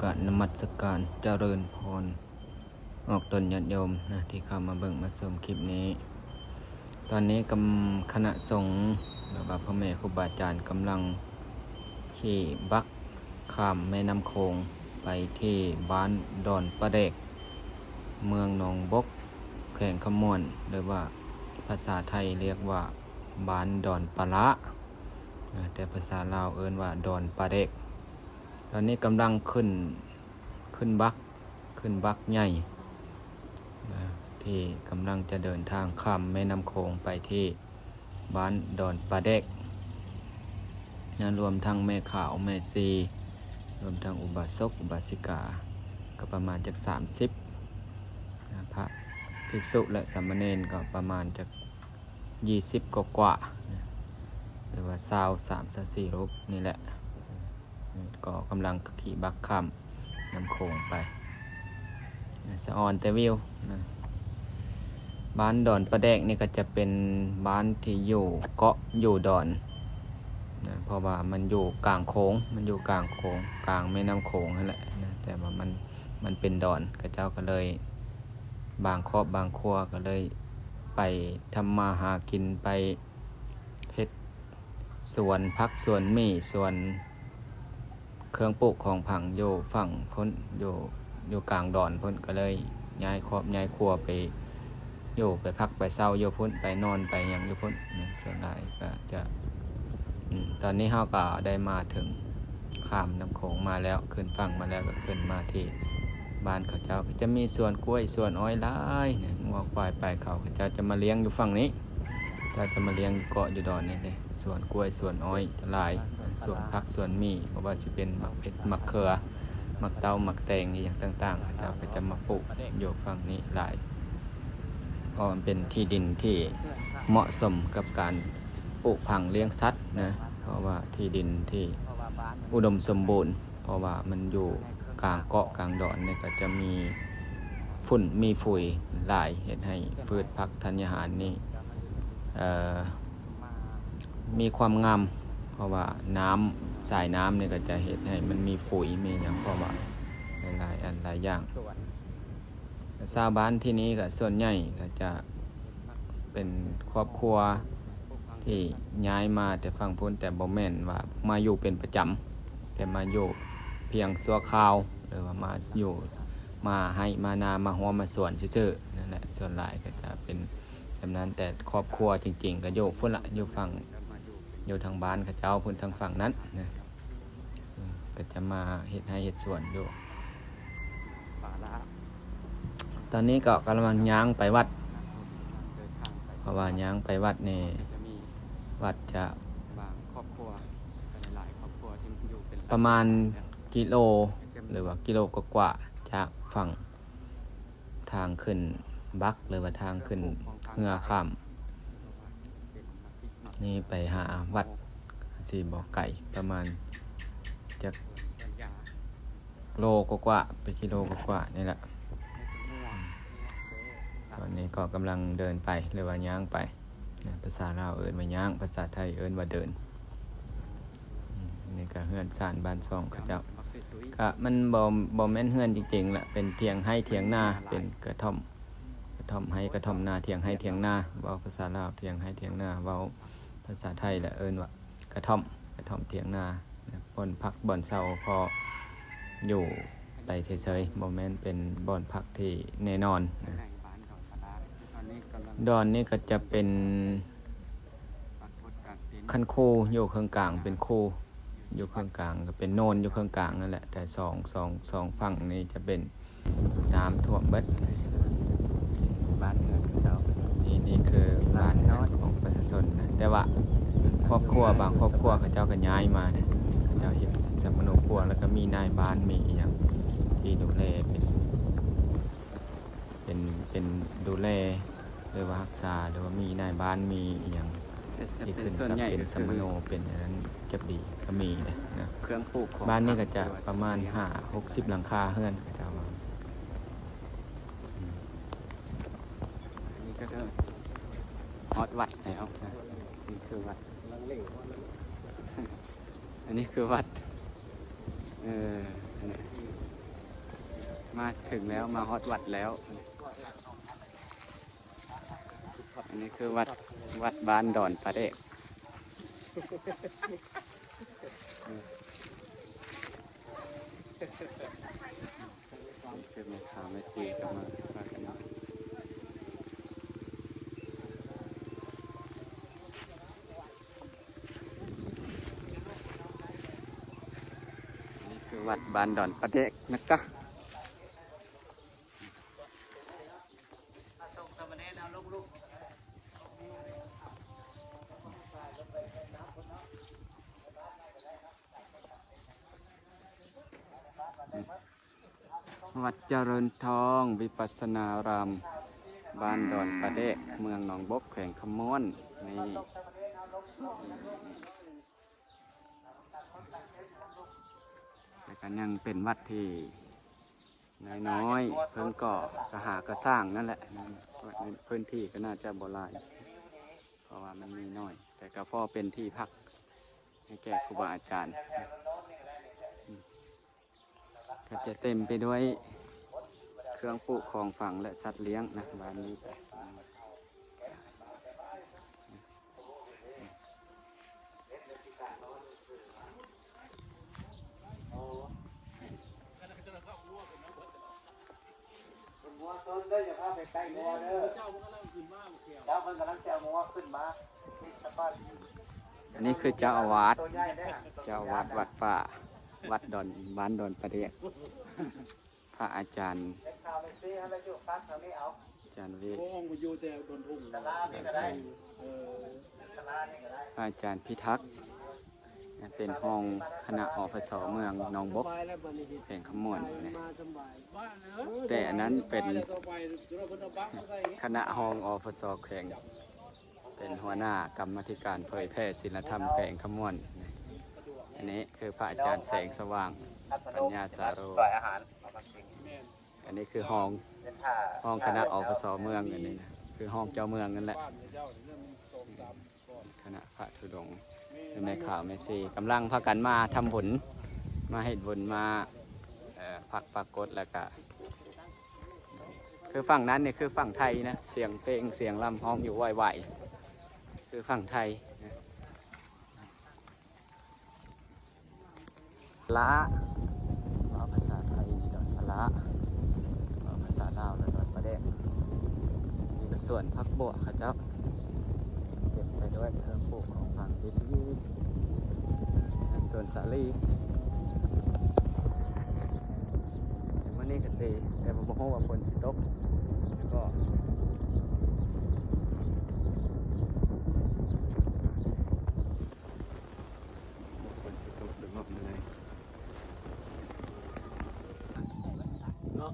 กนมัสการเจริญพรออกตนญาติโยมนะที่เข้ามาเบิ่งมาชมคลิปนี้ ตอนนี้คณะสงฆ์หรือว่าพ่อแม่ครูบาอาจารย์กำลังขี่บักข้ามแม่น้ำโขงไปที่บ้านดอนประเดกเมืองหนองบกแข่งขมวนหรือว่าภาษาไทยเรียกว่าบ้านดอนปะละแต่ภาษาลาวเอิ้นว่าดอนประเดกตอนนี้กำลังขึ้นบักใหญ่ที่กำลังจะเดินทางข้ามแม่น้ำโขงไปที่บ้านดอนปะเดกรวมทั้งแม่ขาวแม่ซีรวมทั้งอุบาสกอุบาสิกาก็ประมาณจาก30พระภิกษุและสามเณรก็ประมาณจาก20กว่าหรือว่า23-24รูปนี่แหละก็กำลังขี่บักข้ามน้ำโขงไปสะออนแต่วิวนะบ้านดอนประแดกนี่ก็จะเป็นบ้านที่อยู่เกาะอยู่ดอนนะเพราะว่ามันอยู่กลางโขงกลางแม่น้ำโขงนั่นแหละนะแต่ว่ามันเป็นดอนก็เจ้าก็เลยบางครอบบางครัวก็เลยไปทำมาหากินไปเฮ็ดสวนพักสวนมีสวนเครื่องปลูกของผังอยู่ฝั่งพ้นอยู่กลางดอนพ้นก็เลยย้ายครอบย้ายครัวไปอยู่ไปพักไปเศร้าอยู่พ้นไปนอนไปอย่างอยู่พ้นนะส่วนใหญ่ก็จะตอนนี้เฮาก็ได้มาถึงข้ามน้ำโขงมาแล้วขึ้นฝั่งมาแล้วก็ขึ้นมาที่บ้านเขาเจ้าก็จะมีสวนกล้วยสวนอ้อยหลายเนี่ยงัวควายไปเขาเจ้าจะมาเลี้ยงอยู่ฝั่งนี้เจ้าจะมาเลี้ยงเกาะอยู่ดอนนี่เลยสวนกล้วยสวนอ้อยหลายสวนผักสวนมีเพราะว่าจะเป็นมักเพชรมักเขือมักเต้ามักแตงอย่างต่างๆเขาเจ้าก็จะมาปลูกอยู่ฝั่งนี้หลายก็มันเป็นที่ดินที่เหมาะสมกับการปลูกผังเลี้ยงสัตว์นะเพราะว่าที่ดินที่อุดมสมบูรณ์เพราะว่ามันอยู่กลางเกาะกลางดอนเนี่ยก็จะมีฝุ่นมีฝุ่ยหลายเฮ็ดให้พืชผักธัญญาหารนี่มีความงามเพราะว่าสายน้ำเนี่ยก็จะเฮ็ดให้มันมีฝุ่ยมีอย่างเพราะว่าหลายอันหลายอย่างชาวบ้านที่นี้ก็ส่วนใหญ่ก็จะเป็นครอบครัวที่ย้ายมาแต่ฝั่งพ้นแต่บ่แม่นว่ามาอยู่เป็นประจำแต่มาอยู่เพียงชั่วคราวหรือว่ามาอยู่มาให้มานามาหัวมาสวนซื่อๆนั่นแหละส่วนหลายก็จะเป็นแบบนั้นแต่ครอบครัวจริงๆก็อยู่พุ่นละอยู่ฝั่งอยู่ทางบ้านเขาเจ้าพุ่นทางฝั่งนั้นนะก็จะมาเฮ็ดให้เฮ็ดสวนอยู่ตอนนี้ก็กำลังย้างไปวัดเพราะว่าย้างไปวัดนี่วัดจะประมาณกิโลหรือว่ากิโลกว่าจากฝั่งทางขึ้นบักหรือว่าทางขึ้นเหือข้ามนี่ไปหาวัดสีบ่อไก่ประมาณจากโลกว่าไปกิโลกว่านี่แหละตอนนี้ก็กำลังเดินไปหรือว่าย่างไปภาษาลาวเอิ้นว่าย่างภาษาไทยเอิ้นว่าเดินนี่ก็เฮือนซ่านบ้านซ่องเขาเจ้าก็มันบ่แม่นเฮือนจริงๆล่ะเป็นเถียงให้เถียงนาเป็นกระท่อมให้กระท่อมนาเถียงให้เถียงนาเว้าภาษาลาวเถียงให้เถียงนาเว้าภาษาไทยละเอิ้นว่ากระท่อมเถียงนาบ่อนพักบ่อนเช่าพออยู่ไปเฉยๆบ่แม่นเป็นบ่อนพักที่แน่นอนนะดอนนี่ก็จะเป็นคันคูอยู่ข้างกลางเป็นคูอยู่ข้างกลางก็เป็นโนนอยู่ข้างกลางนั่นแหละแต่สองฝั่งนี้จะเป็นน้ำท่วมเบิดบ้านเรือนของเรานี่คือบ้านของประชาชนนะแต่ว่าครอบครัวบางครอบครัวเขาเจ้าก็ย้ายมาเนี่ยเขาเจ้าเฮ็ดสัมมโนครัวแล้วก็มีนายบ้านมีอย่างที่ดูแลเป็นดูแลหรือว่ารักษาหรือว่ามีนายบ้านมีอย่างที่ขึ้นกับเป็นสัมมโนเป็นอย่างนั้นจะดีก็มีนะเครื่องปลูกบ้านนี้ก็จะประมาณ60หลังคาเฮือนเจ้าว่านี่ก็จะฮอดวัดแล้วนี่คือวัดอันนี้คือวัด มาถึงแล้วมาฮอดวัดแล้วอันนี้คือวัดบ้านดอนปลาเดกคือแม่ขาวแม่ซีก็มาพากันเนาะนี่คือวัดบ้านดอนปลาเดกนะคะวัดเจริญทองวิปัสสนารามบ้านดอนปลาเดกเมืองหนองบกแขวงขมวนนี่แต่ก็ยังเป็นวัดที่น้อยๆเพิ่งก่อกระหากระสร้างนั่นแหละพื้นที่ก็น่าจะบ่หลายเพราะว่ามันมีน้อย แต่ก็พอเป็นที่พักให้แก่ครูบาอาจารย์ก็จะเต็มไปด้วยเครื่องปลูกของฝังและสัตว์เลี้ยงนะบ้านนี้งัวต้นเด้ออย่าพาไปใกล้งัวเด้อเจ้าเพิ่นกำลังขึ้นมาเจ้าเพิ่นกำลังแจวงัวขึ้นมาอันนี้คือเจ้าอาวาสเจ้าอาวาสวัดป่าวัดดอนบ้านดอนปลาเดกพระอาจารย์อาจารย์เวทพระอาจารย์พิทักษ์เป็นห้องคณะอพสเมืองหนองบกแห่งขมวนนะแต่อันนั้นเป็นคณะห้องอพสแข่งเป็นหัวหน้ากรรมธิการเผยแพร่ศีลธรรมแข่งขมวนอันนี้คือพระอาจารย์แสงสว่างปัญญาสาโรอันนี้คือห้องคณะอพสเมืองอันนี้นะคือห้องเจ้าเมืองนั่นแหละคณะพระธุดงค์แม่ข่าวแม่ซีกำลังพากันมาทำบุญมาเห็ดบุญมาผักปรากฏแล้วก็คือฝั่งนั้นเนี่ยคือฝั่งไทยนะเสียงเพลงเสียงลำห้องอยู่ไหวๆคือฝั่งไทยละภาษาไทยดอนพละภาษาลาวดอนปลาแดกนี่ก็ส่วนพักบัวครับเจ้าเก็บไปด้วยเครื่องปลูกของฝั่งดิบยีส่วนสาลีวันนี้ก็ตีแต่ผมบอกว่าฝนสิตกแล้วก็ฝนสิตกหรือไม่เลยเนาะ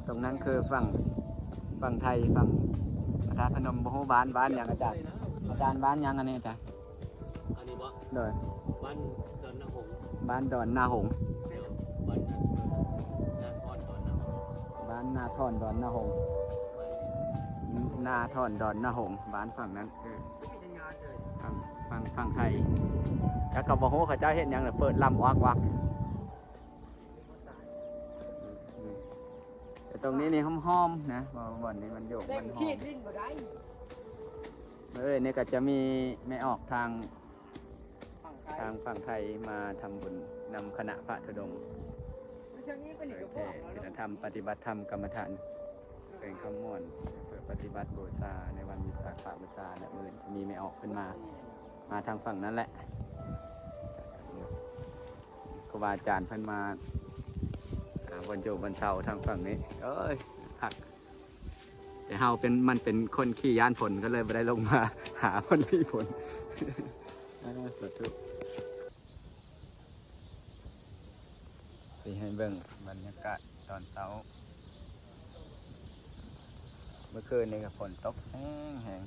ตรงนั้นคือฝั่งไทยฝั่งอาจารย์พนมโบบ้านยังอาจารย์บ้านยังอันนี้อาจารย์อันนี้บ่โดยบ้านดอนนาหงบ้านดอนนาหงบ้านนาทอนดอนนาหงบ้านนาทอนดอนนาหงนาทอนดอนนาหงบ้านฝั่งนั้นคือฝั่งไทยแล้วก็บอกว่าเขาเจ้าเห็นยังเปิดลำวักแต่ตรงนี้นี่หอมๆนะบ่อนนี้มันโยกมันหอมเนี่ยก็จะมีไม่ออกทางฝั่งไทยมาทำบุญนำคณะพระธุดงค์เผยแผ่ศีลธรรมปฏิบัติธรรมกรรมฐานเป็นขมวนเพื่อปฏิบัติบูชาในวันวิสาขบูชาและมื้อมีไม่ออกขึ้นมาทางฝั่งนั้นแหละครูบาอาจารย์เพิ่นมาวันโยวันเสาร์ทางฝั่งนี้คักแต่เฮามันเป็นคนขี้ย่านฝนก็เลยไม่ได้ลงมาหาคนขี้ฝนสาธุสิให้เบิ่งบรรยากาศตอนเช้าเมื่อคืนนี้ก็ฝนตกแห้ง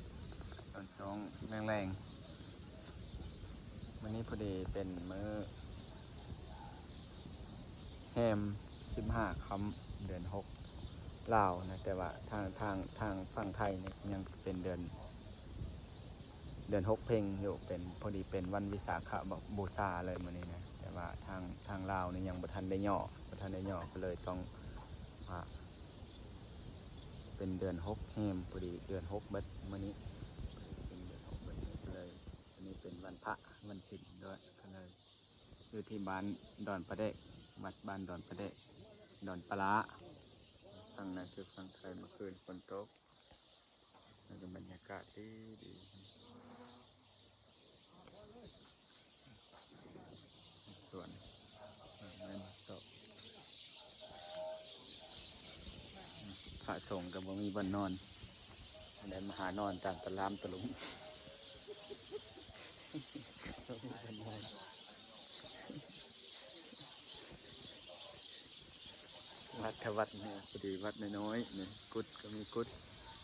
ตอนสองแรงวันนี้พอดีเป็นมื้อแฮม15 ค่ำเดือน6ลาวนะแต่ว่าทางฝั่งไทยเนี่ยยังเป็นเดือน6เพ็งอยู่เป็นพอดีเป็นวันวิสาขบูชาเลยมื้อนี้นะแต่ ว่าทางลาวนี่ยังบ่ทันได้ย่อก็เลยต้องเป็นเดือน6แฮมพอดีเดือน6เบิดมื้อนี้เป็นเดือน6เบิดก็เลยอันนี้เป็นวันพระวันศีลด้วยก็เลยอยู่ที่บ้านดอนประเดกวัดบ้านดอนประเดกดอนปลาฝั่งนั้นคือฝั่งไทยเมื่อคืนฝนตกแล้วก็บรรยากาศดีสวนนั่นตกพระสงฆ์กับบ่มีบ้านนอนได้มาหานอนตามตะลามตะลุงวัดทวัดเนี่ยพอดีวัดน้อยๆเนี่ยกุดก็มีกุด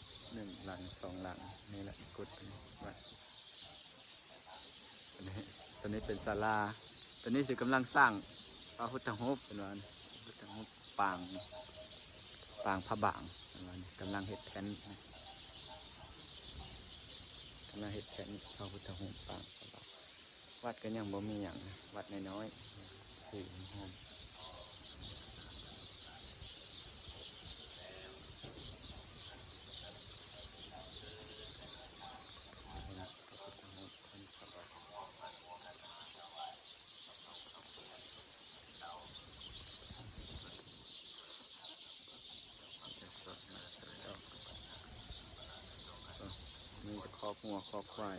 1 หลัง 2 หลังนี่แหละกุดวัดตัวนี้เป็นศาลาตัวนี้สิกำลังสร้างพระพุทธรูปเป็นวันพระพุทธรูปปางพระบางเป็นวันกำลังเห็ดแผ่นพระพุทธรูปปางพระบางวัดก็ยังบ่มีอย่างวัดน้อยๆคือห้องมีแต่คอกงัวคอกควาย